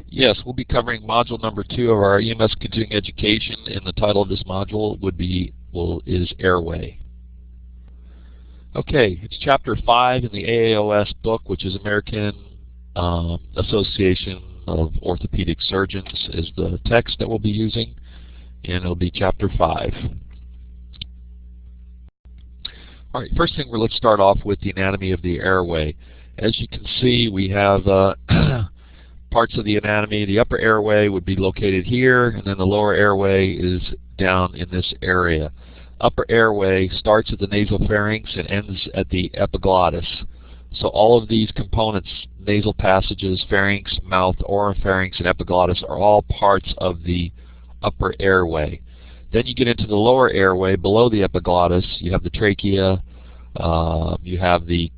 Yes, we'll be covering module number 2 of our EMS continuing education, and the title of this module is Airway. Okay, it's chapter 5 in the AAOS book, which is American Association of Orthopedic Surgeons, is the text that we'll be using, and it'll be chapter 5. All right, first thing, let's start off with the anatomy of the airway. As you can see, we have parts of the anatomy. The upper airway would be located here, and then the lower airway is down in this area. Upper airway starts at the nasopharynx and ends at the epiglottis. So all of these components, nasal passages, pharynx, mouth, oropharynx, and epiglottis, are all parts of the upper airway. Then you get into the lower airway below the epiglottis. You have the trachea, you have the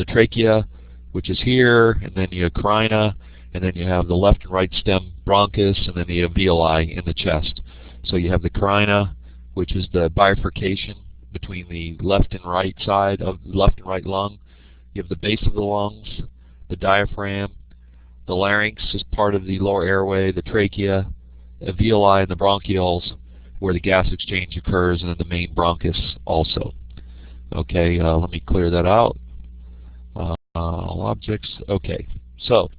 trachea, which is here, and then you have carina, and then you have the left and right stem bronchus, and then the alveoli in the chest. So you have the carina, which is the bifurcation between the left and right side of the left and right lung. You have the base of the lungs, the diaphragm, the larynx is part of the lower airway, the trachea, alveoli, and the bronchioles, where the gas exchange occurs, and then the main bronchus also. Okay, let me clear that out. All objects. Okay, so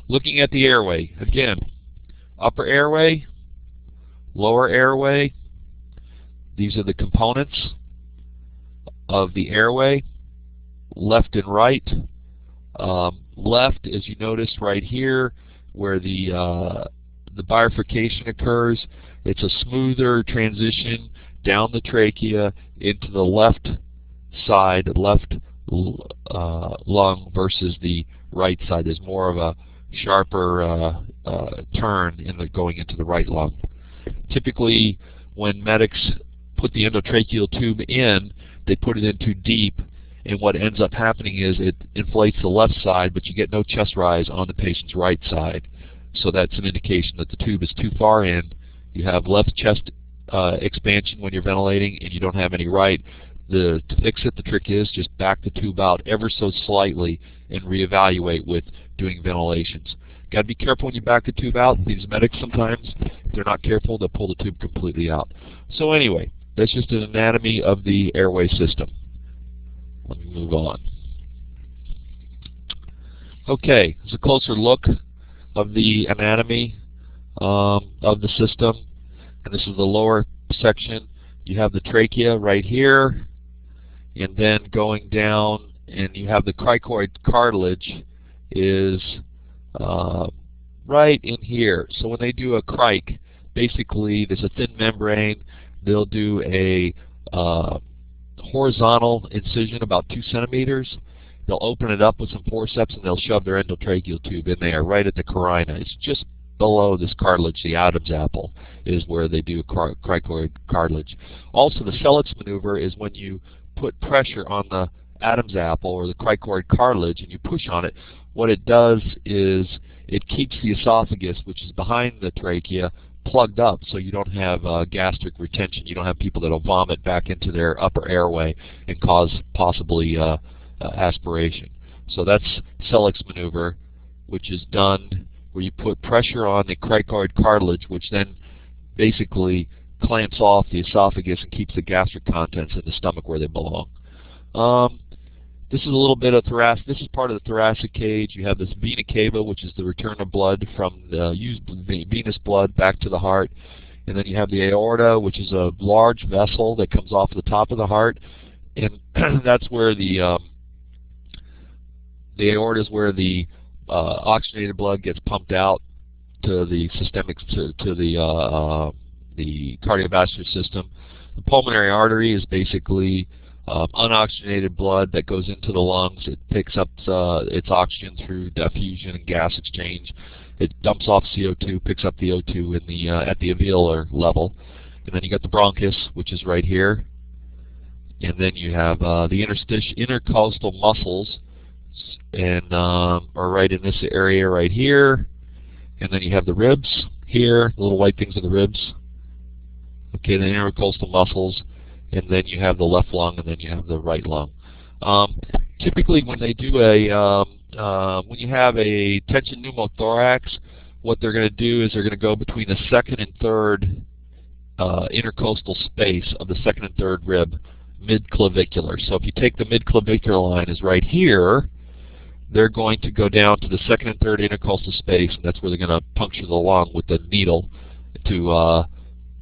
looking at the airway again, upper airway, lower airway. These are the components of the airway, left and right. Left, as you notice right here, where the bifurcation occurs, it's a smoother transition down the trachea into the left side, left lung versus the right side. There's more of a sharper turn going into the right lung. Typically, when medics put the endotracheal tube in, they put it in too deep, and what ends up happening is it inflates the left side, but you get no chest rise on the patient's right side. So that's an indication that the tube is too far in. You have left chest expansion when you're ventilating, and you don't have any right. To fix it, the trick is just back the tube out ever so slightly and reevaluate with doing ventilations. Got to be careful when you back the tube out. These medics sometimes, if they're not careful, they'll pull the tube completely out. So anyway, that's just an anatomy of the airway system. Let me move on. Okay, it's a closer look of the anatomy of the system, and this is the lower section. You have the trachea right here, and then going down, and you have the cricoid cartilage is right in here. So when they do a cric, basically there's a thin membrane. They'll do a horizontal incision about 2 centimeters. They'll open it up with some forceps, and they'll shove their endotracheal tube in there right at the carina. It's just below this cartilage, the Adam's apple, is where they do cricoid cartilage. Also, the Selleck's maneuver is when you put pressure on the Adam's apple or the cricoid cartilage and you push on it. What it does is it keeps the esophagus, which is behind the trachea, plugged up, so you don't have gastric retention. You don't have people that will vomit back into their upper airway and cause possibly aspiration. So that's Selleck's maneuver, which is done where you put pressure on the cricoid cartilage, which then basically clamps off the esophagus and keeps the gastric contents in the stomach where they belong. This is a little bit of thoracic. This is part of the thoracic cage. You have this vena cava, which is the return of blood from the used venous blood back to the heart. And then you have the aorta, which is a large vessel that comes off the top of the heart. And that's where the aorta is where the oxygenated blood gets pumped out to the systemic, to the cardiovascular system. The pulmonary artery is basically unoxygenated blood that goes into the lungs. It picks up its oxygen through diffusion and gas exchange. It dumps off CO2, picks up the O2 in the at the alveolar level. And then you got the bronchus, which is right here. And then you have the intercostal muscles, and are right in this area right here. And then you have the ribs here. The little white things are the ribs. Okay, the intercostal muscles. And then you have the left lung, and then you have the right lung. Typically, when they do a when you have a tension pneumothorax, what they're going to do is they're going to go between the second and third intercostal space of the second and third rib, mid-clavicular. So if you take the mid-clavicular line is right here, they're going to go down to the second and third intercostal space, and that's where they're going to puncture the lung with the needle to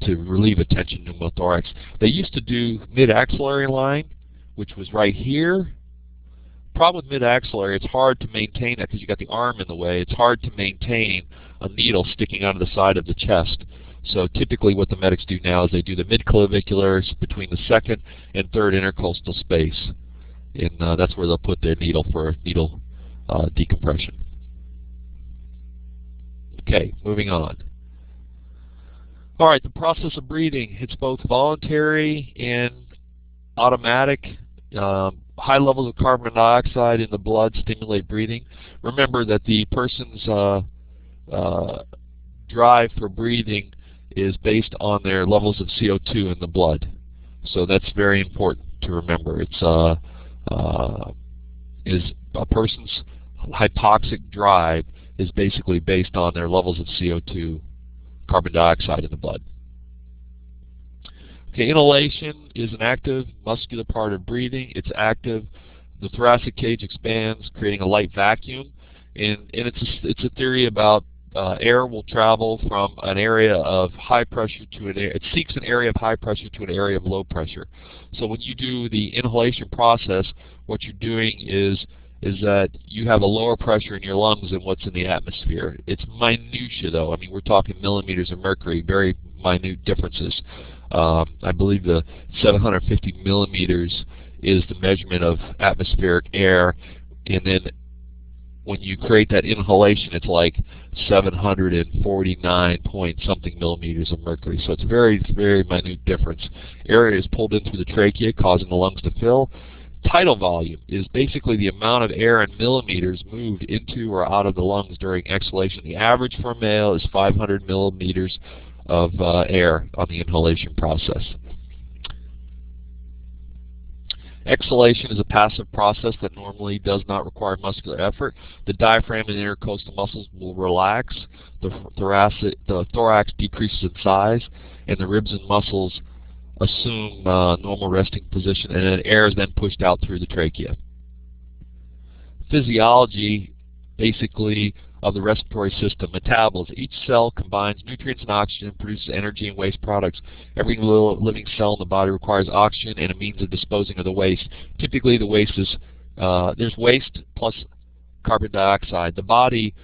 relieve a tension pneumothorax. They used to do mid-axillary line, which was right here. Problem with mid-axillary, it's hard to maintain that because you got the arm in the way. It's hard to maintain a needle sticking out of the side of the chest. So typically what the medics do now is they do the mid-claviculars between the second and third intercostal space. And that's where they'll put their needle for needle decompression. Okay, moving on. All right, the process of breathing. It's both voluntary and automatic. High levels of carbon dioxide in the blood stimulate breathing. Remember that the person's drive for breathing is based on their levels of CO2 in the blood. So that's very important to remember. It's a person's hypoxic drive is basically based on their levels of CO2, carbon dioxide in the blood. Okay, inhalation is an active muscular part of breathing. It's active. The thoracic cage expands, creating a light vacuum, and it's a theory about air will travel from an area of high pressure to an area. It seeks an area of high pressure to an area of low pressure. So when you do the inhalation process, what you're doing is that you have a lower pressure in your lungs than what's in the atmosphere. It's minutia, though. I mean, we're talking millimeters of mercury, very minute differences. I believe the 750 millimeters is the measurement of atmospheric air, and then when you create that inhalation, it's like 749 point something millimeters of mercury. So it's a very, very minute difference. Air is pulled in through the trachea, causing the lungs to fill. Tidal volume is basically the amount of air in millimeters moved into or out of the lungs during exhalation. The average for a male is 500 millimeters of air on the inhalation process. Exhalation is a passive process that normally does not require muscular effort. The diaphragm and intercostal muscles will relax, the thorax decreases in size, and the ribs and muscles assume normal resting position, and then air is then pushed out through the trachea. Physiology, basically, of the respiratory system. Metabolism. Each cell combines nutrients and oxygen and produces energy and waste products. Every living cell in the body requires oxygen and a means of disposing of the waste. Typically the waste is, there's waste plus carbon dioxide. The body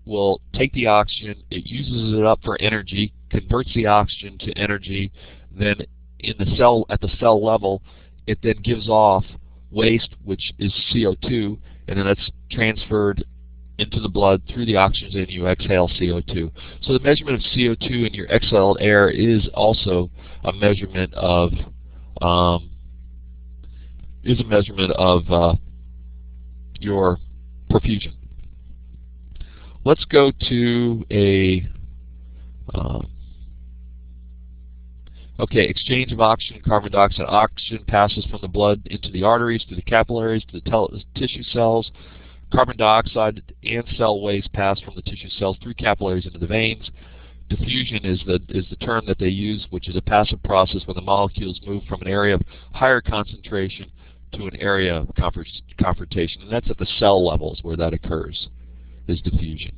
will take the oxygen, it uses it up for energy, converts the oxygen to energy, then in the cell, at the cell level, it then gives off waste, which is CO2, and then that's transferred into the blood through the oxygen, and you exhale CO2. So the measurement of CO2 in your exhaled air is also a measurement of your perfusion. Let's go to a exchange of oxygen and carbon dioxide. Oxygen passes from the blood into the arteries, to the capillaries, to the tissue cells. Carbon dioxide and cell waste pass from the tissue cells through capillaries into the veins. Diffusion is the term that they use, which is a passive process when the molecules move from an area of higher concentration to an area of confrontation, and that's at the cell levels where that occurs, is diffusion.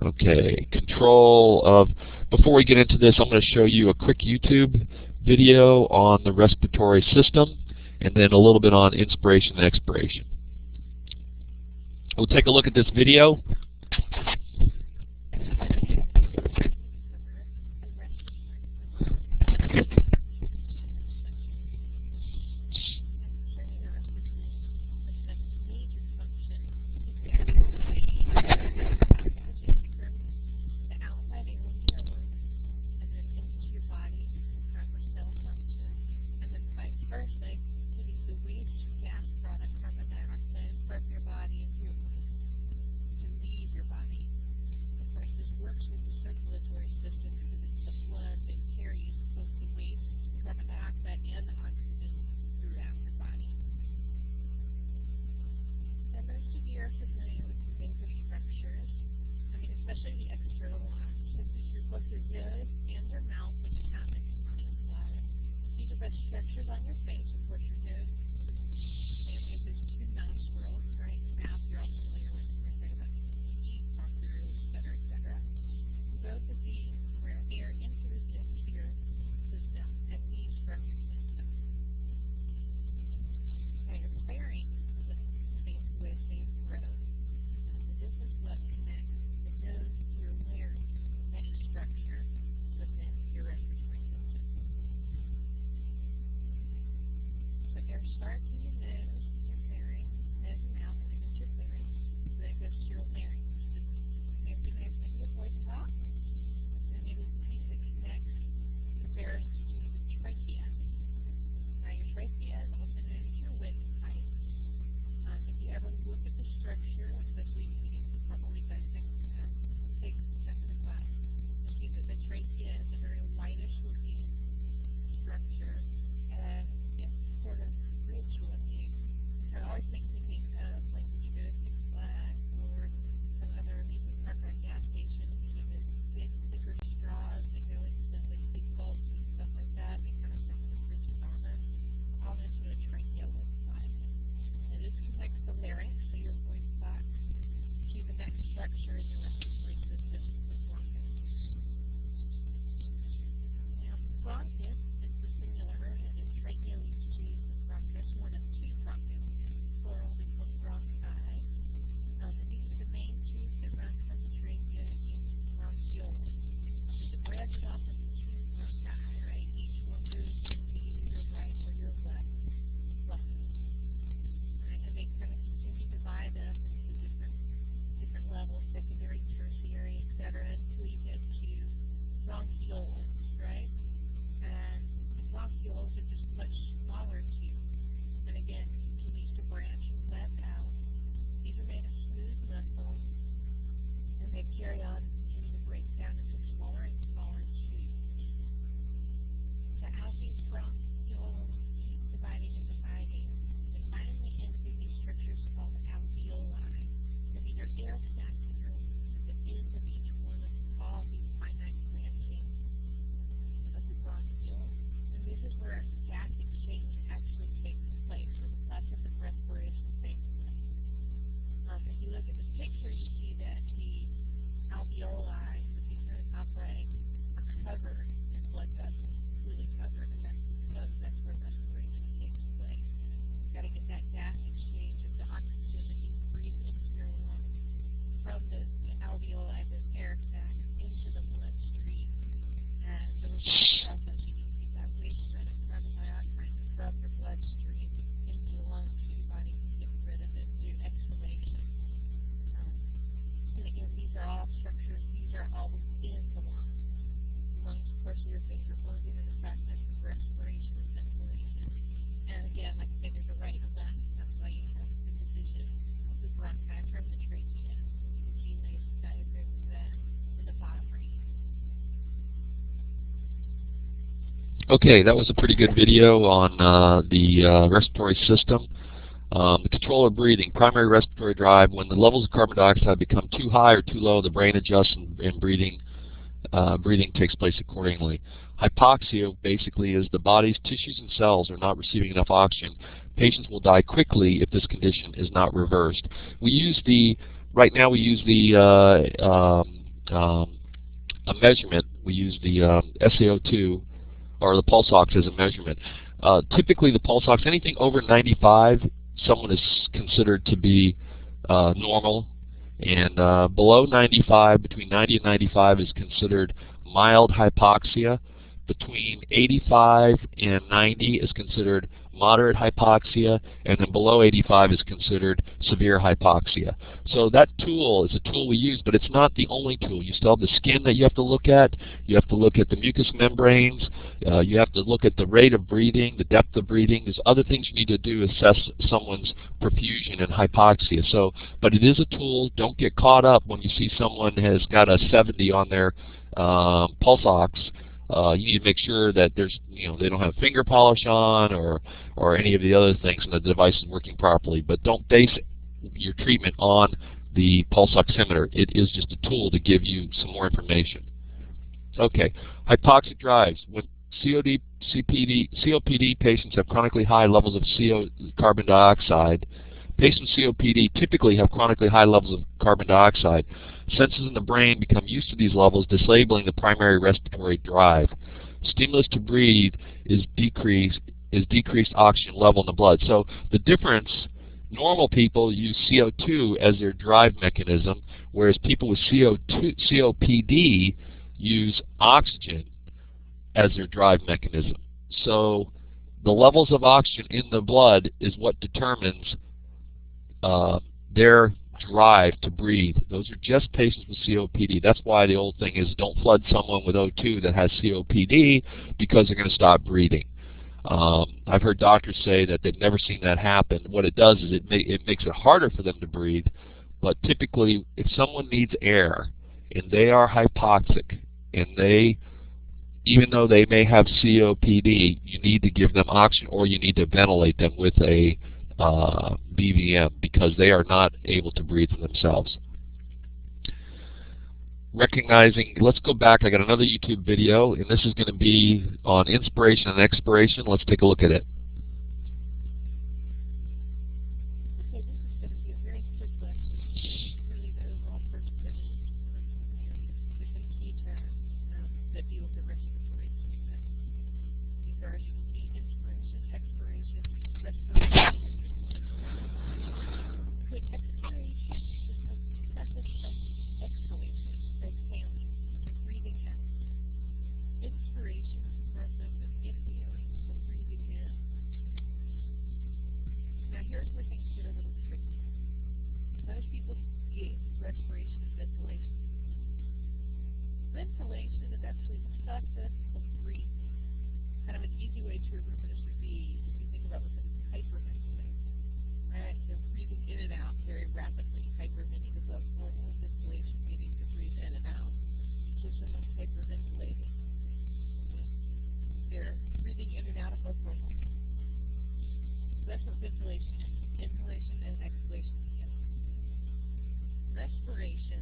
Okay, control of, before we get into this, I'm going to show you a quick YouTube video on the respiratory system, and then a little bit on inspiration and expiration. We'll take a look at this video. structures on your face, of course, your nose, family, there's two nostrils, right? Mouth, you're all familiar with. We're talking about teeth, monsters, et cetera, et cetera. Both of these where air enters into your system and leaves from your system. Now, your pharynx is with a throat. This is what connects the nose to your larynx, neck structure within your respiratory system. So air starts in your nose, your pharynx, nose and mouth, and then goes to your pharynx, then it goes to your larynx. Maybe your voice box, and maybe the piece that connects the pharynx to the trachea. Now your trachea is also known as your windpipe. If you ever look at the structure, especially if you need to probably dissect take a second class, you'll see that the trachea is a very whitish looking structure and it's sort of rich looking. So it always makes me think of like when you go to Six Flags or some other amusement park or gas station, you see those big thicker straws that go into like big bulbs and stuff like that. They kind of have this rich vomit. All that's what a trachea looks like. And this connects the larynx, so your voice box, to the neck structure in your respiratory system, the bronchus. Now, bronchus is the singular, and trachea leads to the bronchus, one of two bronchus, plural, they call bronchi. And these are the main tubes that run from the trachea into the bronchioles. So it branches off into two bronchi, right? Each one goes into either your right or your left lung. Right? And they kind of continue to divide up into different levels, secondary, tertiary, etc., until you get to bronchioles, right? And bronchioles are just much smaller tubes. And again, continues to branch and let out. These are made of smooth muscles, and they carry on and continue to break down into smaller and smaller tubes. So as these bronchioles keep dividing and dividing, they finally enter these structures called alveoli. And these are air sacs in your lungs at the end of each one of all these finite branchings of the bronchioles. And this is where gas exchange actually takes place, where the process of respiration takes place. If you look at this picture, you see that the alveoli, the picture on the top right, are covered in blood vessels, completely covered, and that's because that's where respiration takes place. You've got to get that gas exchange of the oxygen that you breathe into your lungs from the alveoli, the air sacs, into the bloodstream. And so with that process, you can keep that waste red of carbon dioxide from your bloodstream into your lungs so your body can get rid of it through exhalation. And again, these are all structures, these are all within the lungs. The lungs, of course, are your favorite organ in the process of respiration and ventilation. And again, like I said, there's a right and a left. That's why you have the division of the bronchi from the trachea. You can see a nice diagram of that in the bottom right. Okay, that was a pretty good video on the respiratory system. The control of breathing, primary respiratory drive. When the levels of carbon dioxide become too high or too low, the brain adjusts and breathing takes place accordingly. Hypoxia basically is the body's tissues and cells are not receiving enough oxygen. Patients will die quickly if this condition is not reversed. Right now we use a measurement. We use the SaO2 or the pulse ox as a measurement. Typically the pulse ox, anything over 95, someone is considered to be normal, and below 95, between 90 and 95 is considered mild hypoxia. Between 85 and 90 is considered moderate hypoxia, and then below 85 is considered severe hypoxia. So that tool is a tool we use, but it's not the only tool. You still have the skin that you have to look at. You have to look at the mucous membranes. You have to look at the rate of breathing, the depth of breathing. There's other things you need to do to assess someone's perfusion and hypoxia. So, but it is a tool. Don't get caught up when you see someone has got a 70 on their pulse ox. You need to make sure that they don't have finger polish on or any of the other things, and the device is working properly. But don't base your treatment on the pulse oximeter. It is just a tool to give you some more information. Okay, hypoxic drives. When COPD patients have chronically high levels of carbon dioxide. Patients with COPD typically have chronically high levels of carbon dioxide. Senses in the brain become used to these levels, disabling the primary respiratory drive. Stimulus to breathe is decreased oxygen level in the blood. So the difference, normal people use CO2 as their drive mechanism, whereas people with COPD use oxygen as their drive mechanism. So the levels of oxygen in the blood is what determines their drive to breathe. Those are just patients with COPD. That's why the old thing is don't flood someone with O2 that has COPD, because they're going to stop breathing. I've heard doctors say that they've never seen that happen. What it does is it makes it harder for them to breathe, but typically if someone needs air and they are hypoxic and even though they may have COPD, you need to give them oxygen or you need to ventilate them with a BVM, because they are not able to breathe for themselves. Recognizing, let's go back, I got another YouTube video, and this is going to be on inspiration and expiration. Let's take a look at it. Okay, this is going to be a very quick lesson. Really the overall purpose of it with some key terms that deal with the respiratory system. These are inspiration, expiration, respiration. Good expiration is a process of exhalation, exhaling, breathing out. Inspiration is a process of inhaling, breathing in. Now here's where things get a little tricky. Most people get respiration and ventilation. Ventilation is actually the process of breathing. Kind of an easy way to remember this would be if you think about what's hyperventilate. Right? So breathing in and out very rapidly. Hyper meaning above normal, ventilation meaning to breathe in and out. So someone's hyperventilating. They're breathing in and out above normal. So that's what ventilation is. Inhalation and exhalation together. Respiration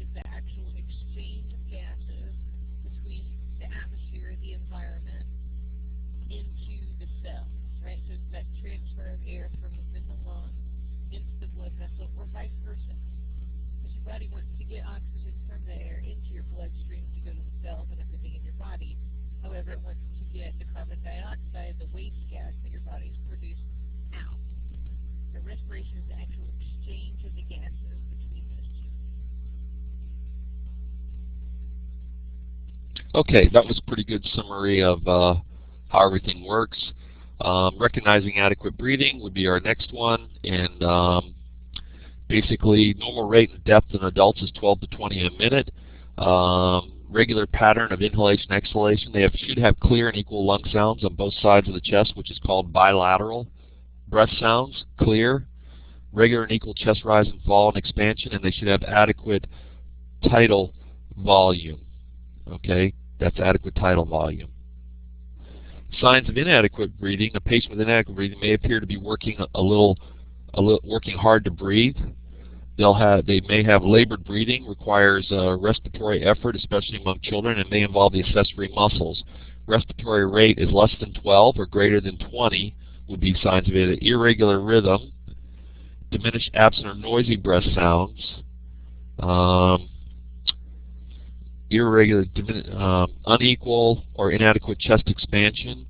is the actual exchange of gases between the atmosphere, the environment, into the cells, right? So it's that transfer of air from within the lung into the blood vessel, or vice versa. Because your body wants to get oxygen from the air into your bloodstream to go to the cells and everything in your body. However, it wants to get the carbon dioxide, the waste gas that your body has produced, out. So respiration is the actual exchange of the gases between those two. Okay, that was a pretty good summary of how everything works. Recognizing adequate breathing would be our next one, and basically normal rate and depth in adults is 12 to 20 a minute. Regular pattern of inhalation and exhalation. They should have clear and equal lung sounds on both sides of the chest, which is called bilateral. Breath sounds, clear. Regular and equal chest rise and fall and expansion, and they should have adequate tidal volume. Okay, that's adequate tidal volume. Signs of inadequate breathing. A patient with inadequate breathing may appear to be working working hard to breathe. They may have labored breathing, requires respiratory effort, especially among children, and may involve the accessory muscles. Respiratory rate is less than 12 or greater than 20 would be signs of it. Irregular rhythm, diminished, absent, or noisy breath sounds, unequal or inadequate chest expansion,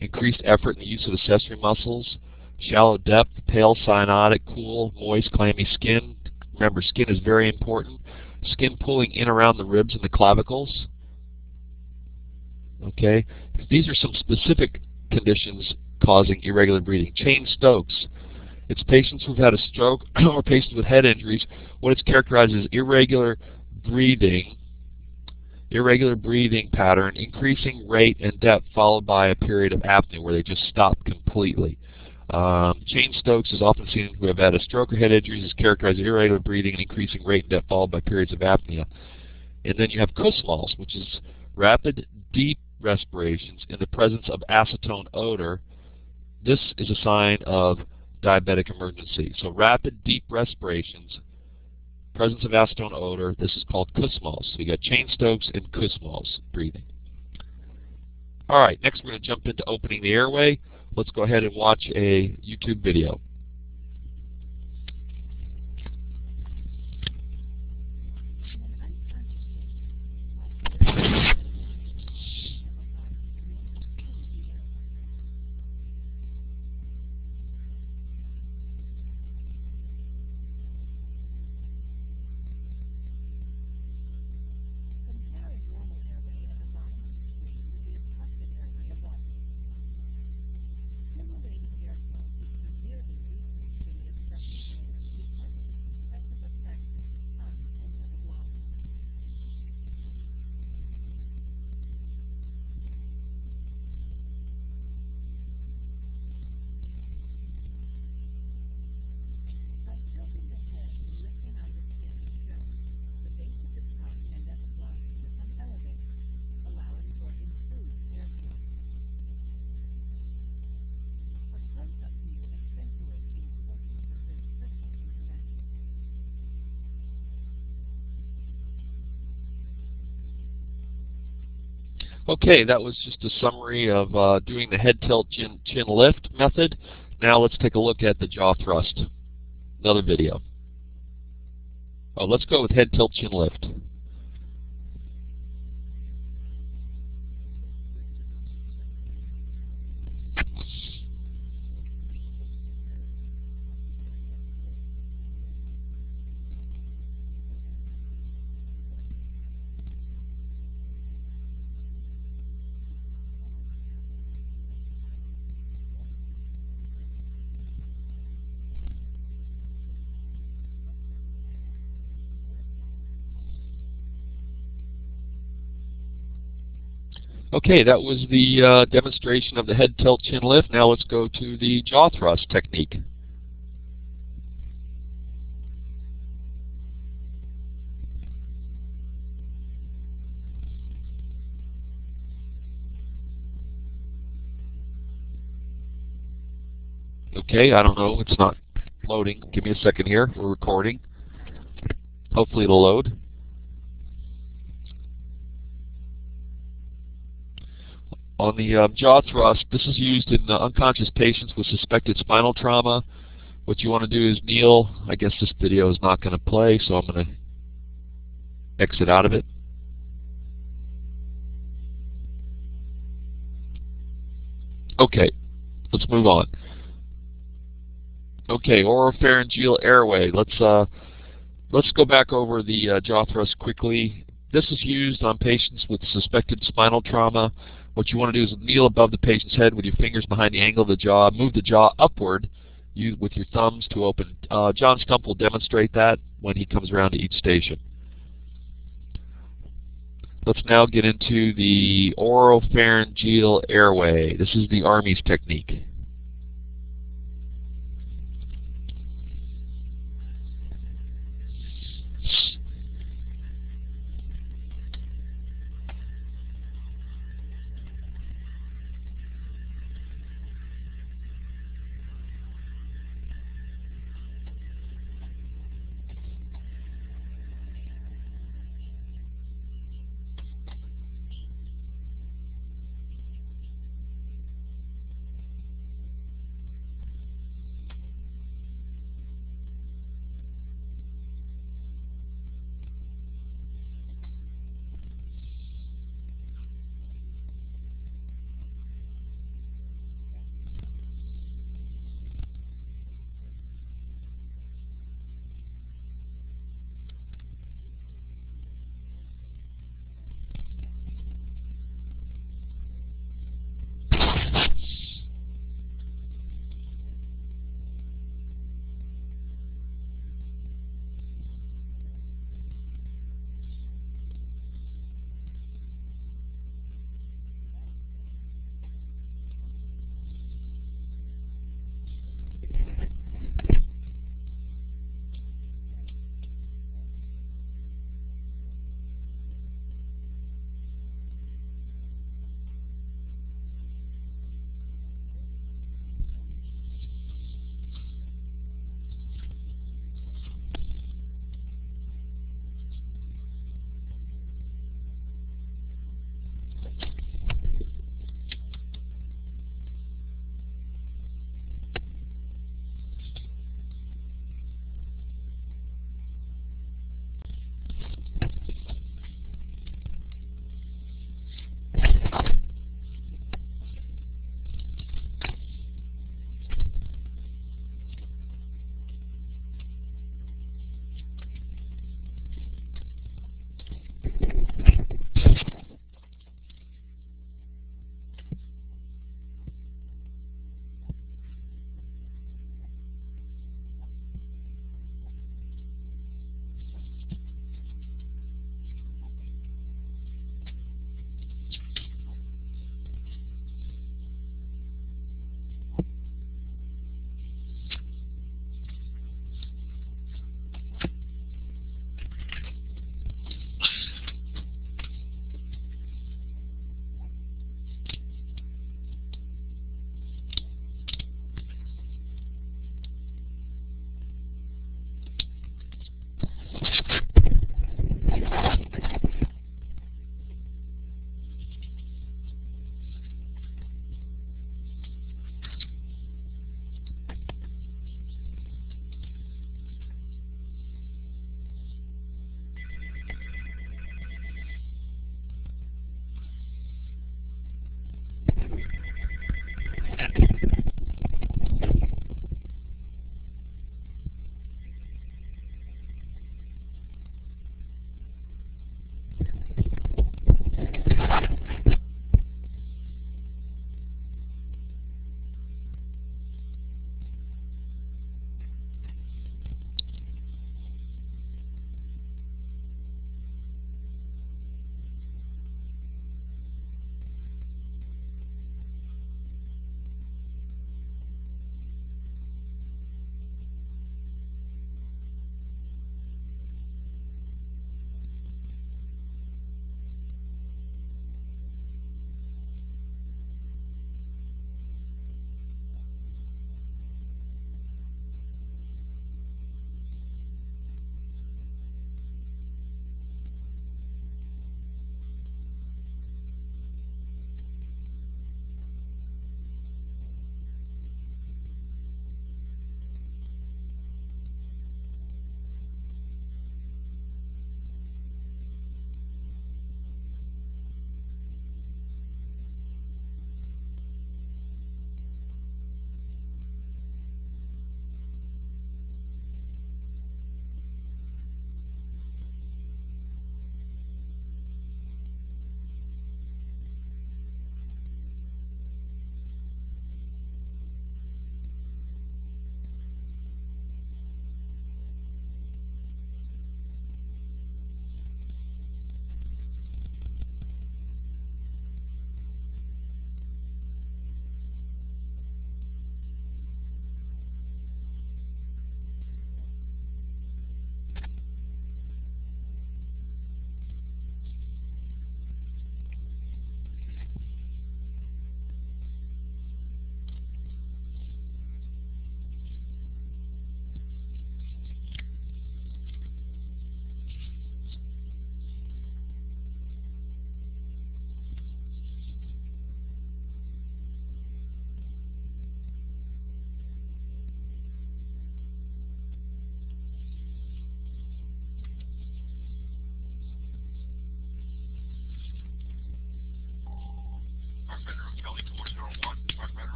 increased effort in the use of accessory muscles, shallow depth, pale, cyanotic, cool, moist, clammy skin. Remember, skin is very important. Skin pulling in around the ribs and the clavicles. Okay, these are some specific conditions causing irregular breathing. Cheyne-Stokes. It's patients who've had a stroke or patients with head injuries. What it's characterized as irregular breathing pattern, increasing rate and depth, followed by a period of apnea where they just stop completely. Cheyne-Stokes is often seen who have had a stroke or head injuries is characterized as irregular breathing and increasing rate and depth, followed by periods of apnea. And then you have Kussmaul's, which is rapid, deep respirations in the presence of acetone odor. This is a sign of diabetic emergency. So rapid, deep respirations, presence of acetone odor, this is called Kussmaul's. So you got Cheyne-Stokes and Kussmaul's breathing. All right, next we're going to jump into opening the airway. Let's go ahead and watch a YouTube video. Okay, that was just a summary of doing the head tilt chin lift method. Now let's take a look at the jaw thrust. Another video. Oh, let's go with head tilt chin lift. Okay, that was the demonstration of the head tilt chin lift. Now let's go to the jaw thrust technique. Okay, I don't know, it's not loading. Give me a second here. We're recording. Hopefully it'll load. On the jaw thrust, this is used in unconscious patients with suspected spinal trauma. What you want to do is kneel. I guess this video is not going to play, so I'm going to exit out of it. Okay, let's move on. Okay, oropharyngeal airway. Let's go back over the jaw thrust quickly. This is used on patients with suspected spinal trauma. What you want to do is kneel above the patient's head with your fingers behind the angle of the jaw. Move the jaw upward with your thumbs to open. John Stump will demonstrate that when he comes around to each station. Let's now get into the oropharyngeal airway. This is the Army's technique.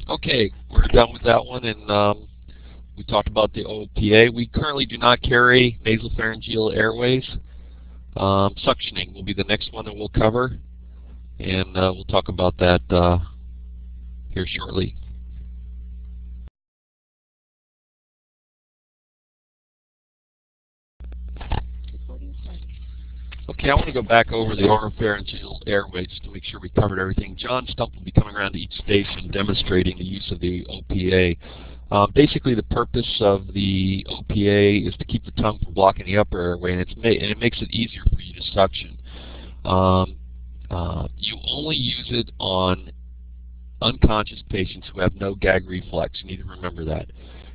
Okay, we're done with that one, and we talked about the OPA. We currently do not carry nasopharyngeal airways. Suctioning will be the next one that we'll cover, and we'll talk about that here shortly. Okay, I want to go back over the oropharyngeal airways to make sure we covered everything. John Stump will be coming around to each station demonstrating the use of the OPA. Basically, the purpose of the OPA is to keep the tongue from blocking the upper airway, and it makes it easier for you to suction. You only use it on unconscious patients who have no gag reflex. You need to remember that.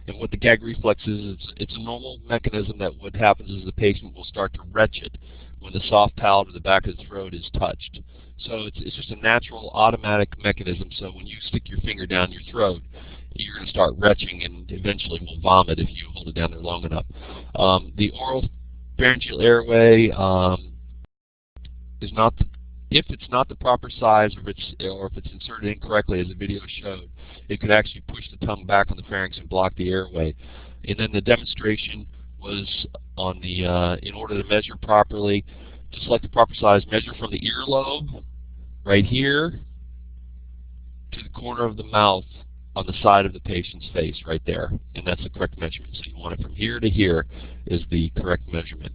And what the gag reflex is, it's a normal mechanism that what happens is the patient will start to retch it when the soft palate or the back of the throat is touched. So it's just a natural automatic mechanism. So when you stick your finger down your throat, you're going to start retching and eventually will vomit if you hold it down there long enough. The oropharyngeal airway is not, if it's not the proper size, or if it's inserted incorrectly, as the video showed, it could actually push the tongue back on the pharynx and block the airway. And then the demonstration was on the, in order to measure properly, to select the proper size, measure from the earlobe, right here, to the corner of the mouth on the side of the patient's face, right there. And that's the correct measurement. So you want it from here to here is the correct measurement.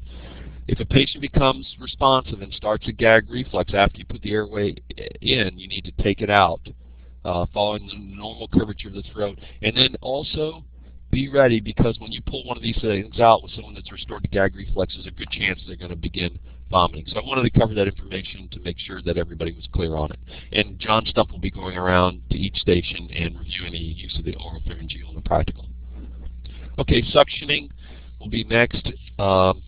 If a patient becomes responsive and starts a gag reflex after you put the airway in, you need to take it out, following the normal curvature of the throat. And then also be ready, because when you pull one of these things out with someone that's restored to gag reflex, there's a good chance they're going to begin vomiting. So I wanted to cover that information to make sure that everybody was clear on it. And John Stump will be going around to each station and reviewing the use of the oropharyngeal in the practical. Okay, suctioning will be next. And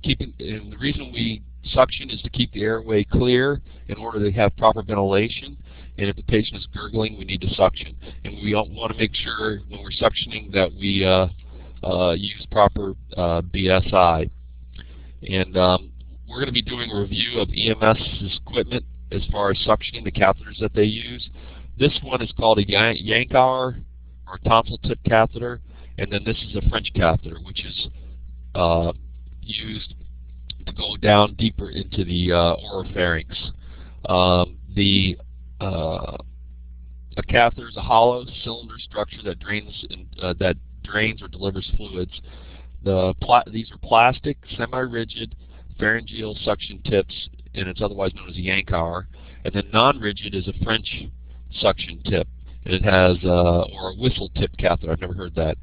the reason we suction is to keep the airway clear in order to have proper ventilation. And if the patient is gurgling, we need to suction. And we want to make sure when we're suctioning that we use proper BSI. And we're going to be doing a review of EMS's equipment as far as suctioning, the catheters that they use. This one is called a Yankauer or tonsil tip catheter. And then this is a French catheter, which is used to go down deeper into the oropharynx. A catheter is a hollow cylinder structure that drains or delivers fluids. These are plastic, semi-rigid pharyngeal suction tips, and it's otherwise known as a Yankauer. And then non-rigid is a French suction tip, and it has or a whistle tip catheter. I've never heard that.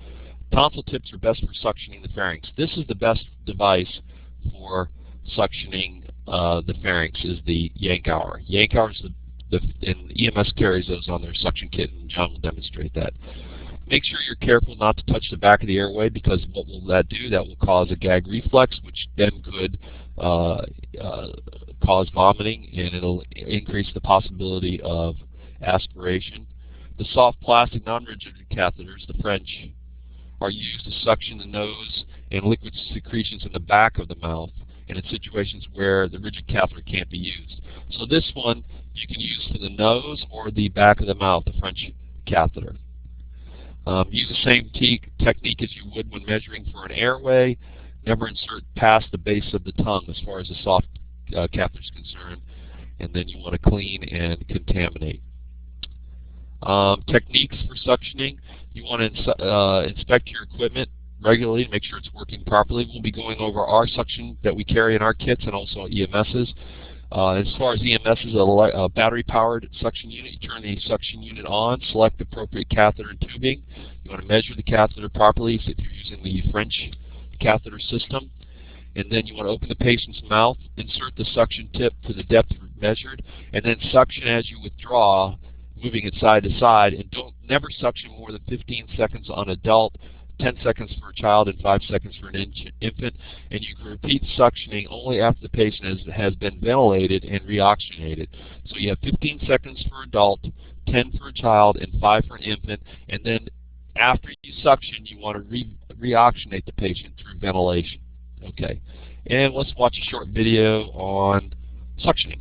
Tonsil tips are best for suctioning the pharynx. This is the best device for suctioning the pharynx, is the Yankauer. Yankauer is and EMS carries those on their suction kit, and John will demonstrate that. Make sure you're careful not to touch the back of the airway, because what will that do? That will cause a gag reflex, which then could cause vomiting, and it'll increase the possibility of aspiration. The soft plastic non-rigid catheters, the French, are used to suction the nose and liquid secretions in the back of the mouth, and in situations where the rigid catheter can't be used. So this one you can use for the nose or the back of the mouth, the French catheter. Use the same technique as you would when measuring for an airway. Never insert past the base of the tongue as far as the soft catheter is concerned, and then you want to clean and contaminate. Techniques for suctioning: you want to inspect your equipment regularly to make sure it's working properly. We'll be going over our suction that we carry in our kits and also EMS's. As far as EMS's, a battery-powered suction unit, you turn the suction unit on, select the appropriate catheter and tubing. You want to measure the catheter properly if you're using the French catheter system. And then you want to open the patient's mouth, insert the suction tip to the depth measured, and then suction as you withdraw, moving it side to side. And never suction more than 15 seconds on adult, 10 seconds for a child, and 5 seconds for an infant. And you can repeat suctioning only after the patient has been ventilated and reoxygenated. So you have 15 seconds for adult, 10 for a child, and 5 for an infant. And then after you suction, you want to reoxygenate the patient through ventilation. Okay. And let's watch a short video on suctioning.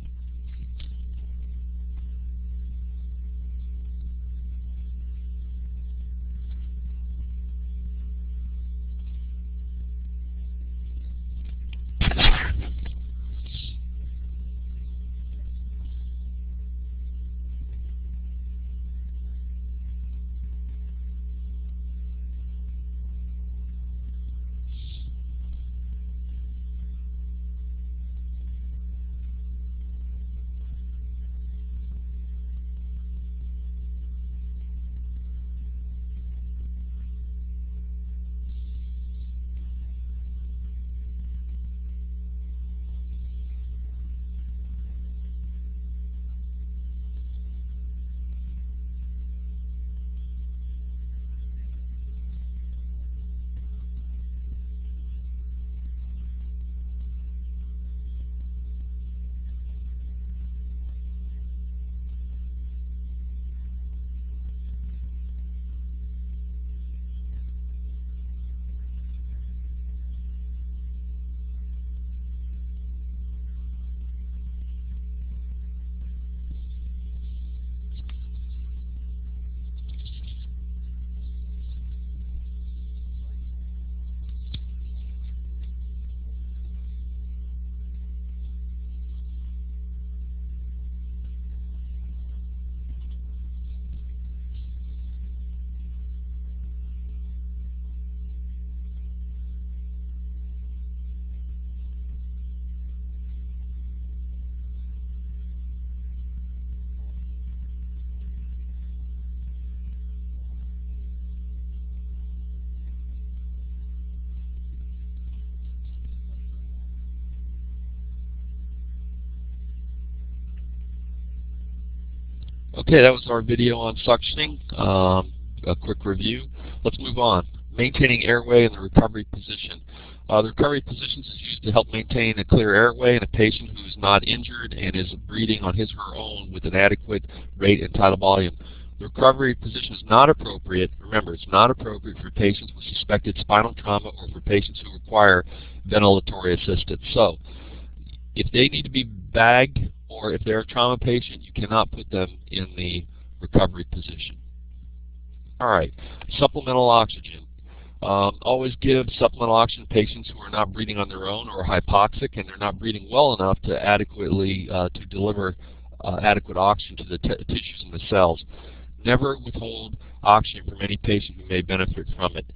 Okay, that was our video on suctioning. A quick review. Let's move on. Maintaining airway in the recovery position. The recovery position is used to help maintain a clear airway in a patient who is not injured and is breathing on his or her own with an adequate rate and tidal volume. The recovery position is not appropriate. Remember, it's not appropriate for patients with suspected spinal trauma or for patients who require ventilatory assistance. So, if they need to be bagged or if they're a trauma patient, you cannot put them in the recovery position. All right, supplemental oxygen. Always give supplemental oxygen to patients who are not breathing on their own or hypoxic and they're not breathing well enough to adequately to deliver adequate oxygen to the tissues and the cells. Never withhold oxygen from any patient who may benefit from it.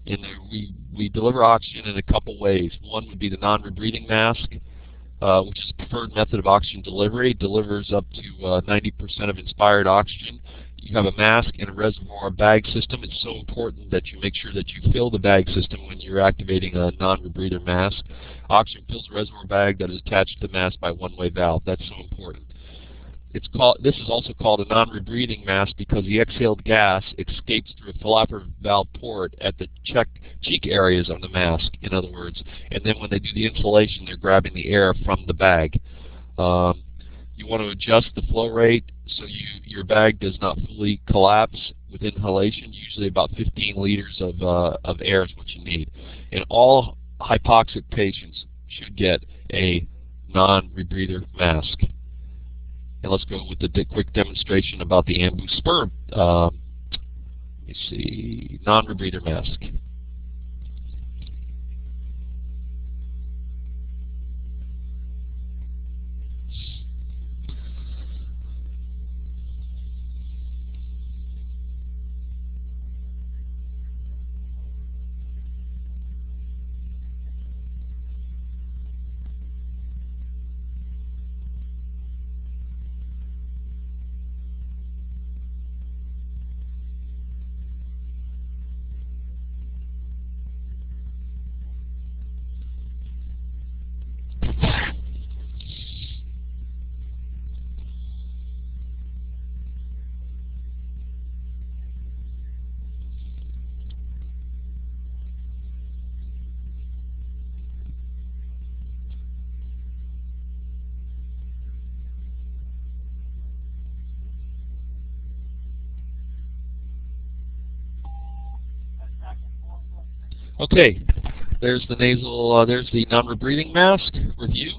We deliver oxygen in a couple ways. One would be the non-rebreathing mask, which is the preferred method of oxygen delivery. It delivers up to 90% of inspired oxygen. You have a mask and a reservoir bag system. It's so important that you make sure that you fill the bag system when you're activating a non-rebreather mask. Oxygen fills the reservoir bag that is attached to the mask by one-way valve. That's so important. This is also called a non-rebreathing mask because the exhaled gas escapes through a philipper valve port at the cheek areas of the mask, in other words. And then when they do the inhalation, they're grabbing the air from the bag. You want to adjust the flow rate so your bag does not fully collapse with inhalation. Usually about 15 liters of air is what you need. And all hypoxic patients should get a non-rebreather mask. And let's go with the quick demonstration about the Ambu Spur, let me see, non-rebreather mask. Okay, there's the non-rebreathing mask review.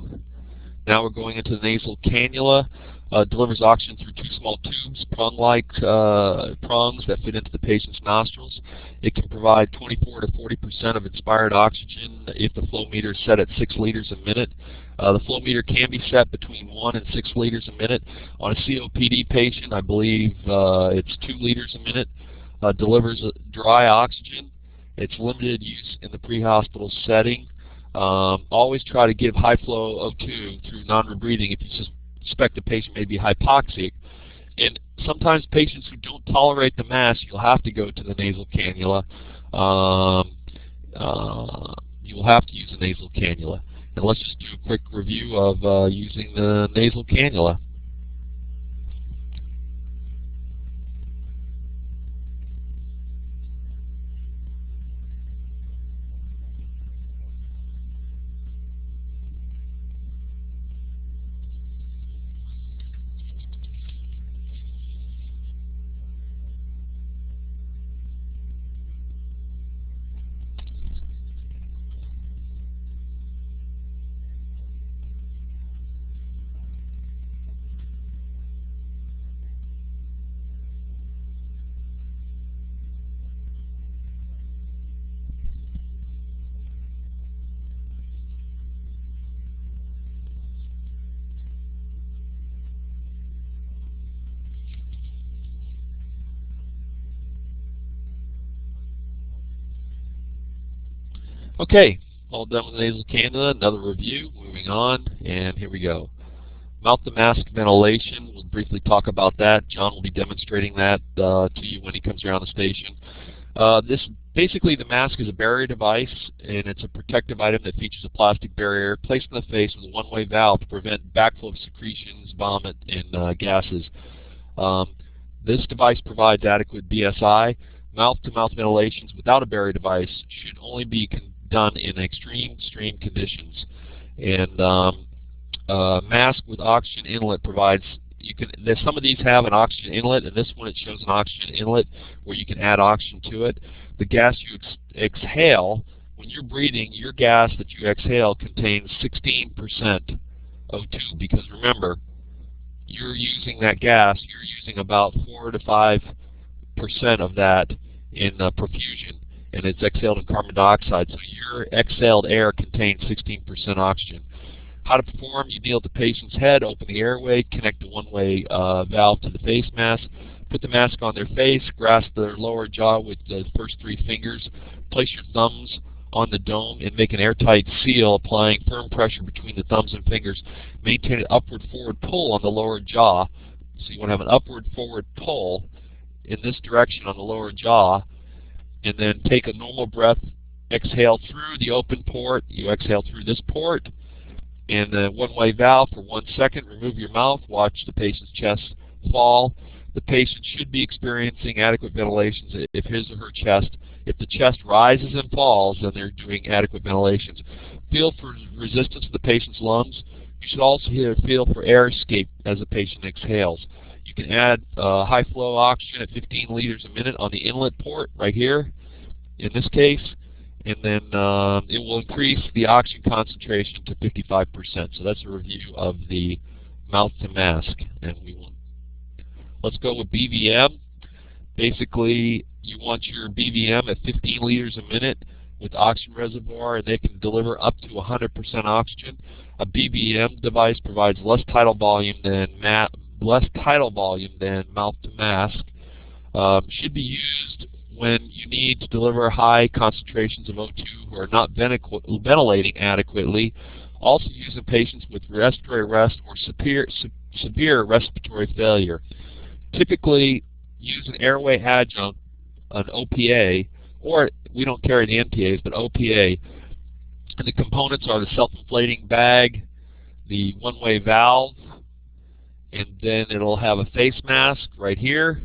Now we're going into the nasal cannula. Delivers oxygen through two small tubes, prong-like prongs that fit into the patient's nostrils. It can provide 24 to 40% of inspired oxygen if the flow meter is set at 6 liters a minute. The flow meter can be set between 1 and 6 liters a minute. On a COPD patient, I believe it's 2 liters a minute. Delivers dry oxygen. It's limited use in the pre-hospital setting. Always try to give high flow O2 through non-rebreathing if you suspect a patient may be hypoxic. And sometimes patients who don't tolerate the mask, you'll have to go to the nasal cannula. You will have to use the nasal cannula. And let's just do a quick review of using the nasal cannula. Okay, all done with the nasal cannula. Another review. Moving on, and here we go. Mouth-to-mask ventilation. We'll briefly talk about that. John will be demonstrating that to you when he comes around the station. Basically, the mask is a barrier device, and it's a protective item that features a plastic barrier placed in the face with a one-way valve to prevent backflow of secretions, vomit, and gases. This device provides adequate BSI. Mouth-to-mouth ventilations without a barrier device should only be done in extreme conditions. And mask with oxygen inlet provides, some of these have an oxygen inlet, and this one it shows an oxygen inlet where you can add oxygen to it. The gas you exhale, when you're breathing, your gas that you exhale contains 16% O2, because remember, you're using that gas, you're using about 4 to 5% of that in perfusion, and it's exhaled in carbon dioxide, so your exhaled air contains 16% oxygen. How to perform: you kneel at the patient's head, open the airway, connect the one-way valve to the face mask, put the mask on their face, grasp their lower jaw with the first 3 fingers, place your thumbs on the dome and make an airtight seal, applying firm pressure between the thumbs and fingers. Maintain an upward-forward pull on the lower jaw, so you want to have an upward-forward pull in this direction on the lower jaw, and then take a normal breath, exhale through the open port, you exhale through this port, and the one-way valve for 1 second, remove your mouth, watch the patient's chest fall. The patient should be experiencing adequate ventilations if his or her chest, if the chest rises and falls, then they're doing adequate ventilations. Feel for resistance of the patient's lungs. You should also feel for air escape as the patient exhales. You can add high flow oxygen at 15 liters a minute on the inlet port right here, in this case, and then it will increase the oxygen concentration to 55%. So that's a review of the mouth-to-mask, and let's go with BVM. Basically, you want your BVM at 15 liters a minute with oxygen reservoir, and they can deliver up to 100% oxygen. A BVM device provides less tidal volume than mouth-to-mask. Should be used when you need to deliver high concentrations of O2 who are not ventilating adequately. Also used in patients with respiratory arrest or severe respiratory failure. Typically use an Airway Adjunct, an OPA, or we don't carry the NPAs, but OPA. And the components are the self-inflating bag, the one-way valve, and then it'll have a face mask right here,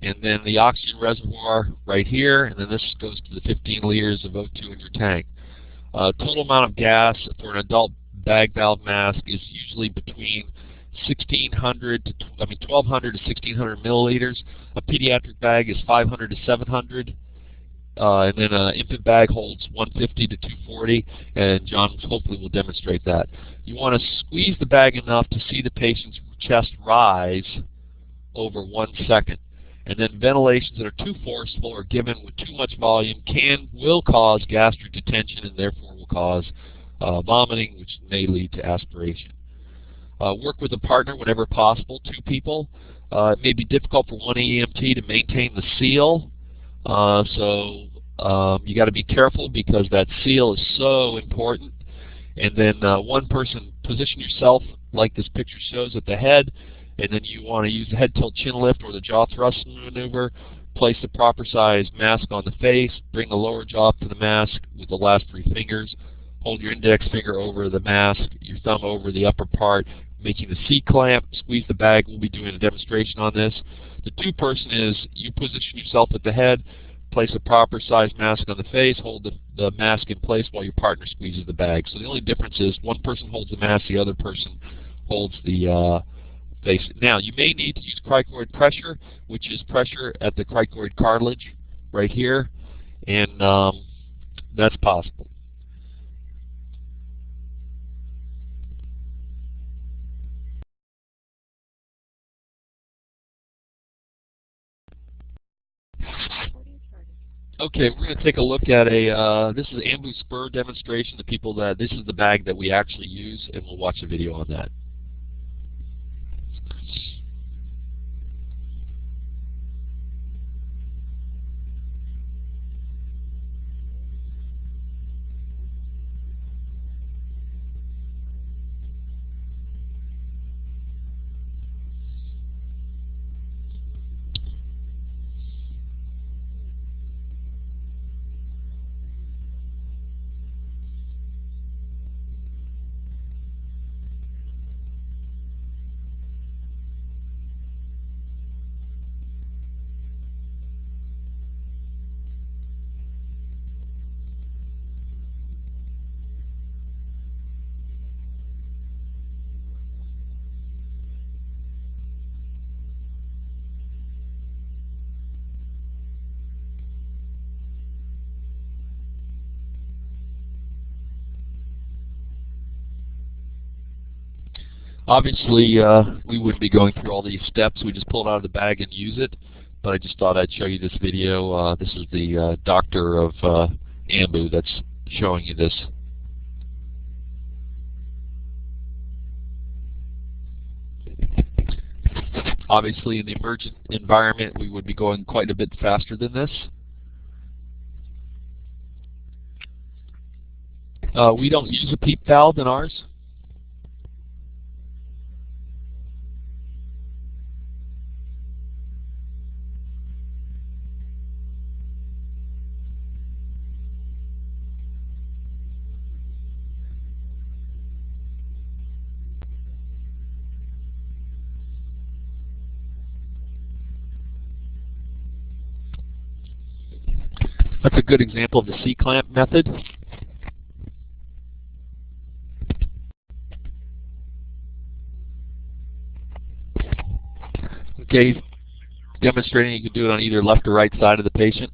and then the oxygen reservoir right here, and then this goes to the 15 liters of O2 in your tank. Total amount of gas for an adult bag valve mask is usually between 1200 to 1600 milliliters. A pediatric bag is 500 to 700, and then an infant bag holds 150 to 240, and John hopefully will demonstrate that. You want to squeeze the bag enough to see the patient's chest rise over 1 second. And then ventilations that are too forceful or given with too much volume will cause gastric detention and therefore will cause vomiting, which may lead to aspiration. Work with a partner whenever possible, 2 people. It may be difficult for one EMT to maintain the seal, so you got to be careful because that seal is so important. And then one person, position yourself like this picture shows at the head, and then you want to use the head tilt chin lift or the jaw thrust maneuver. Place the proper size mask on the face. Bring the lower jaw up to the mask with the last 3 fingers. Hold your index finger over the mask, your thumb over the upper part, making the C-clamp. Squeeze the bag. We'll be doing a demonstration on this. The 2-person is you position yourself at the head, place a proper size mask on the face, hold the mask in place while your partner squeezes the bag. So the only difference is one person holds the mask, the other person holds the face. Now, you may need to use cricoid pressure, which is pressure at the cricoid cartilage right here, and that's possible. Okay, we're going to take a look at this is an ambu spur demonstration. This is the bag that we actually use, and we'll watch a video on that. Obviously, we wouldn't be going through all these steps. We just pull it out of the bag and use it. But I just thought I'd show you this video. This is the doctor of Ambu that's showing you this. Obviously, in the emergent environment, we would be going quite a bit faster than this. We don't use a PEEP valve in ours. That's a good example of the C-clamp method. Okay, demonstrating you can do it on either left or right side of the patient.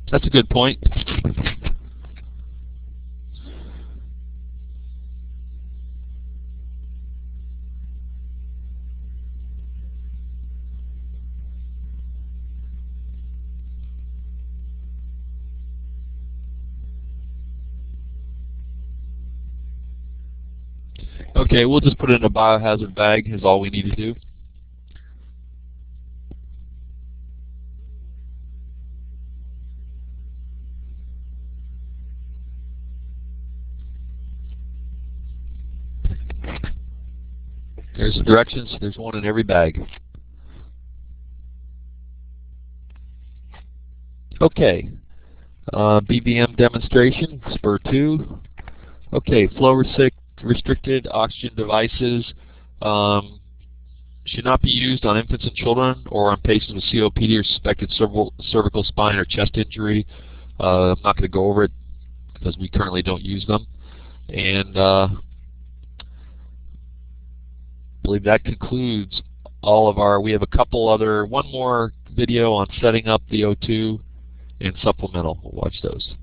That's a good point. Okay, we'll just put it in a biohazard bag is all we need to do. There's the directions. There's one in every bag. Okay, BVM demonstration, SPUR 2. Okay, flow restricted oxygen devices should not be used on infants and children or on patients with COPD or suspected cervical spine or chest injury. I'm not going to go over it because we currently don't use them. And I believe that concludes all of our, we have a couple other, one more video on setting up the O2 and supplemental. We'll watch those.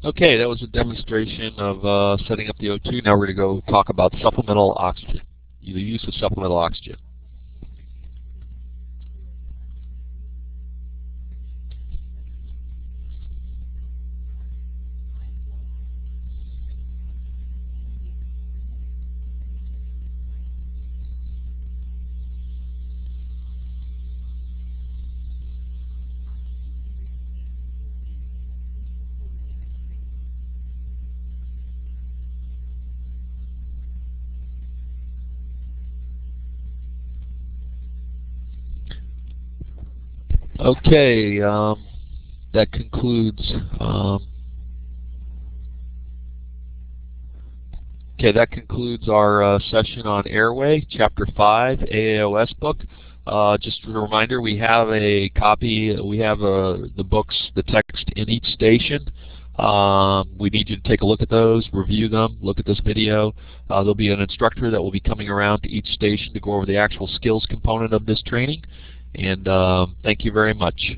Okay, that was a demonstration of setting up the O2. Now we're going to go talk about supplemental oxygen, the use of supplemental oxygen. Okay, that concludes. That concludes our session on Airway, Chapter 5, AAOS book. Just a reminder, we have a copy. We have the books, the text in each station. We need you to take a look at those, review them, look at this video. There'll be an instructor that will be coming around to each station to go over the actual skills component of this training. And thank you very much.